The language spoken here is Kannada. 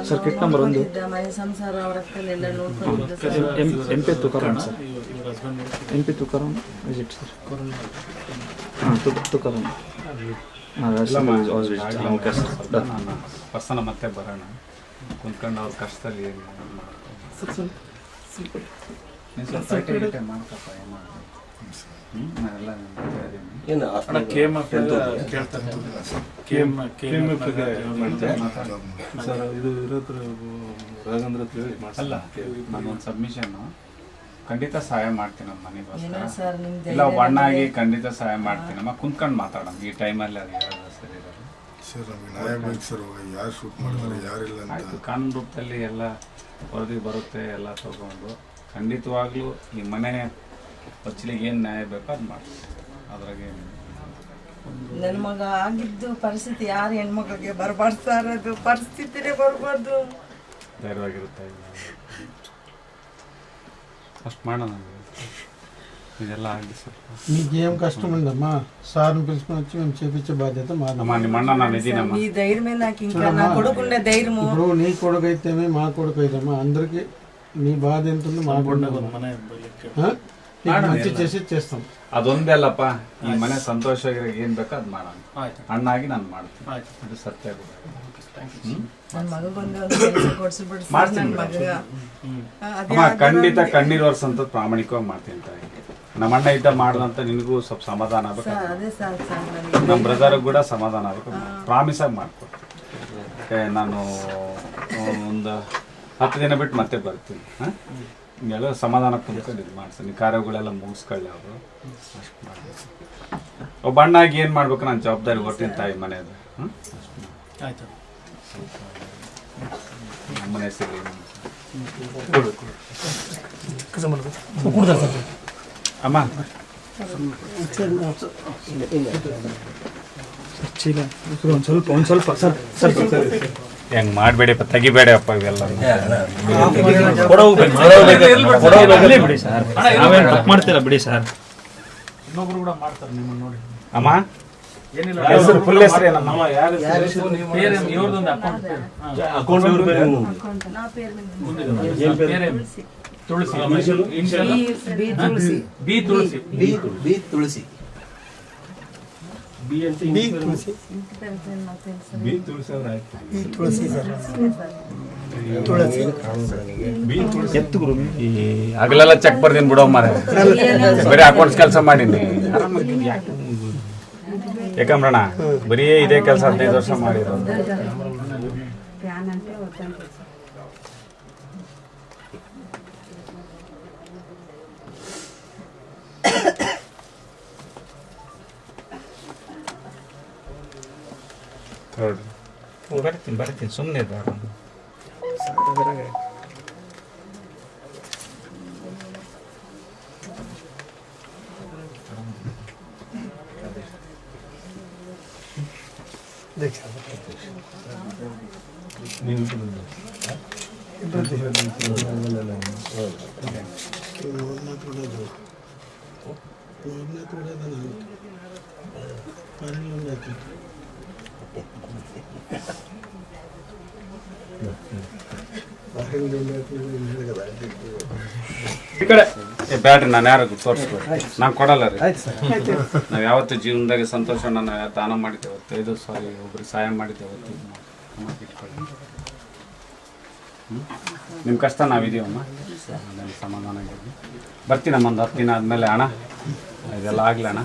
ಸರ್ಕಿಟ್ ನಂಬರ್ 1 ಮನೆ ಸಂಸಾರ ಅವರ ಕೈಲೆಲ್ಲ ನೋಡ್ಕೊಂಡಿದ್ದ MP Tukaram sir. MP Tukaram visit sir. Tukaram ನಾನು ಪರ್ಸನ ಮತ್ತೆ ಬರೋಣ ಕುಂತ್ಕೊಂಡು ಅವ್ರ ಕಷ್ಟದಲ್ಲಿ ಏನು ಮಾಡ್ಕಪ್ಪ ಸರ್ ಇದು ಇರೋದ್ರ ರಾಘವೇಂದ್ರ ಅಲ್ಲ ನಾನೊಂದು ಸಬ್ಮಿಷನ್ನು ಖಂಡಿತ ಸಹಾಯ ಮಾಡ್ತೀನಿ ನಮ್ಮ ಮನೆಗೋಸ್ಕರ ನಿಮ್ದು ಇಲ್ಲ ಬಣ್ಣ ಆಗಿ ಖಂಡಿತ ಸಹಾಯ ಮಾಡ್ತೀನಮ್ಮ ಕುಂತ್ಕೊಂಡು ಮಾತಾಡೋಣ ಈ ಟೈಮಲ್ಲಿ ಅದು ಯಾರು ಸರಿ ಇರೋದು ಸರ್ ನಮಗೆ ನ್ಯಾಯ ಬೇಕು ಸರ್. ಯಾರು ಶೂಟ್ ಮಾಡ್ತಾರೆ ಯಾರಿಲ್ಲ ಅಂತ ಆಯಿತು ಕಾನೂನು ರೂಪದಲ್ಲಿ ಎಲ್ಲ ವರದಿ ಬರುತ್ತೆ ಎಲ್ಲ ತಗೊಂಡು ಖಂಡಿತವಾಗ್ಲೂ ಈ ಮನೆ ಹೊಚ್ಚಲಿಗೆ ಏನು ನ್ಯಾಯ ಬೇಕೋ ಅದು ಮಾಡ್ತೀವಿ. ಅದ್ರಾಗೆ ನನ್ನ ಮಗ ಆಗಿದ್ದು ಪರಿಸ್ಥಿತಿ ಯಾರು ಹೆಣ್ಮಕ್ಳಿಗೆ ಬರಬಾರ್ದು ಸರ್. ಅದು ಪರಿಸ್ಥಿತಿನೇ ಬರಬಾರ್ದು. ಧೈರ್ಯವಾಗಿರುತ್ತೆ అస్ట్ ಮಾಡೋಣ ಇದೆಲ್ಲ ಆಗಿ ಸರ್. మీకేం కష్టం ఉండమ్మా సార్ని పిలుచుకొని వచ్చి మేము చేపించే బాధ్యత అమ్మా నీ మన్న నా నిజీనమ్మ మీ ధైర్యమే నాకు ఇంకా నా కొడుకుండే ధైర్యము. ఇప్పుడు నీ కొడుకు అయితేమే మా కొడుకు అయితేమా అందరికి నీ బాధ ఎంత ఉందో మాకు మంచి చేసి చేస్తాం. ಅದೊಂದೇ ಅಲ್ಲಪ್ಪ ಈ ಮನೆ ಸಂತೋಷವಾಗಿ ಏನ್ ಬೇಕೋ ಅದು ಮಾಡೋಣ. ಅಣ್ಣಾಗಿ ನಾನು ಮಾಡ್ತೀನಿ ಅದು ಸತ್ಯ ಕೂಡ. ನನ್ನ ಮಗಗೊಂದು ಕೆಲಸ ಕೊಡಿಸ್ಬಿಡ್ಸಿ ನನ್ನ ಮಗ ಅಮ್ಮ ಖಂಡಿತ ಕಣ್ಣೀರು ವರ್ಷಂತ ಪ್ರಾಮಾಣಿಕವಾಗಿ ಮಾಡ್ತೀನಿ ತಾಯಿ. ನಮ್ಮ ಅಣ್ಣ ಇದ್ದ ಮಾಡ್ದಂತ ನಿನಗೂ ಸ್ವಲ್ಪ ಸಮಾಧಾನ ಆಗ್ಬೇಕು. ಅದೇ ಸಾಕು ಸರ್. ನಮ್ಮ ಬ್ರದರ್ ಕೂಡ ಸಮಾಧಾನ ಆಗ್ಬೇಕು. ಪ್ರಾಮಿಸ್ ಆಗಿ ಮಾಡ್ಕೊಟ್ಟು ನಾನು ಒಂದು 10 ದಿನ ಬಿಟ್ಟು ಮತ್ತೆ ಬರ್ತೀನಿ. ಹಿಂಗೆಲ್ಲ ಸಮಾಧಾನ ಕುಂತ್ಕೊಂಡು ಇದು ಮಾಡ್ತೀನಿ. ಕಾರ್ಯಗಳೆಲ್ಲ ಮುಗಿಸ್ಕೊಳ್ಳಿ ಅವರು ಅಷ್ಟು ಮಾಡಬೇಕು. ಒಬ್ಬ ಅಣ್ಣಾಗಿ ಏನು ಮಾಡ್ಬೇಕು ನಾನು ಜವಾಬ್ದಾರಿ ಹೊರ್ತೀನಿ ತಾಯಿ ಮನೆಯದು. ಆಯ್ತು ನಮ್ಮ ಹೆಸರು ಅಮ್ಮ ಒಂದು ಸ್ವಲ್ಪ ಸರ್ ಹೆಂಗ್ ಮಾಡಬೇಡಪ್ಪ ತೆಗಿಬೇಡಪ್ಪ ಇವೆಲ್ಲ ಬಿಡಿ ಸರ್. ನಾವೇನು ತಪ್ಪು ಮಾಡ್ತೀರಾ ಬಿಡಿ ಸರ್. ಇನ್ನೊಬ್ರು ಕೂಡ ಮಾಡ್ತಾರೆ ನಿಮ್ಮನ್ನು ನೋಡಿ. ಅಮ್ಮ ಏನಿಲ್ಲ ಹೆಸರು ಫುಲ್ ಹೆಸರು ಏನಮ್ಮ? ಇವ್ರದೊಂದು ಅಕೌಂಟ್ ನಾ ಪೇರು ತುಳಸಿ ಬಿ ತುಳಸಿ ಬಿ ತುಳಸಿ ಬಿ ತುಳಸಿ ಎತ್ತು ಗುರು ಈ ಹಗಲೆಲ್ಲ ಚೆಕ್ ಬರ್ದೀನಿ ಬಿಡೋ ಮಾರ ಬರೀ ಅಕೌಂಟ್ಸ್ ಕೆಲಸ ಮಾಡೀನಿ. ಯಾಕಂಬ್ರಣ ಬರೀ ಇದೇ ಕೆಲಸ 15 ವರ್ಷ ಮಾಡಿರೋದು. ಬರ್ತೀನಿ ಸುಮ್ಮನೆ ಬೇಡ. ಈ ಕಡೆ ಬ್ಯಾಡ್ರಿ ನಾನು ಯಾರು ತೋರಿಸ್ಬೇಕು ನಾನು ಕೊಡಲ್ಲ ರೀ. ನಾವು ಯಾವತ್ತು ಜೀವನದಾಗ ಸಂತೋಷ ನಾನು ದಾನ ಮಾಡಿದ್ದೇವೆ 5 ಸಾರಿ ಒಬ್ರಿಗೆ ಸಹಾಯ ಮಾಡಿದ್ದೇವೆ. ಇಟ್ಕೊಳ್ಳಿ ನಿಮ್ಮ ಕಷ್ಟ ನಾವಿದ್ದೀವಮ್ಮ. ನನಗೆ ಸಮಾಧಾನ ಆಗಿದೆ. ಬರ್ತೀನಮ್ಮ ಒಂದು 10 ದಿನ ಆದಮೇಲೆ ಅಣ್ಣ ಇದೆಲ್ಲ ಆಗಲಿ ಅಣ್ಣ.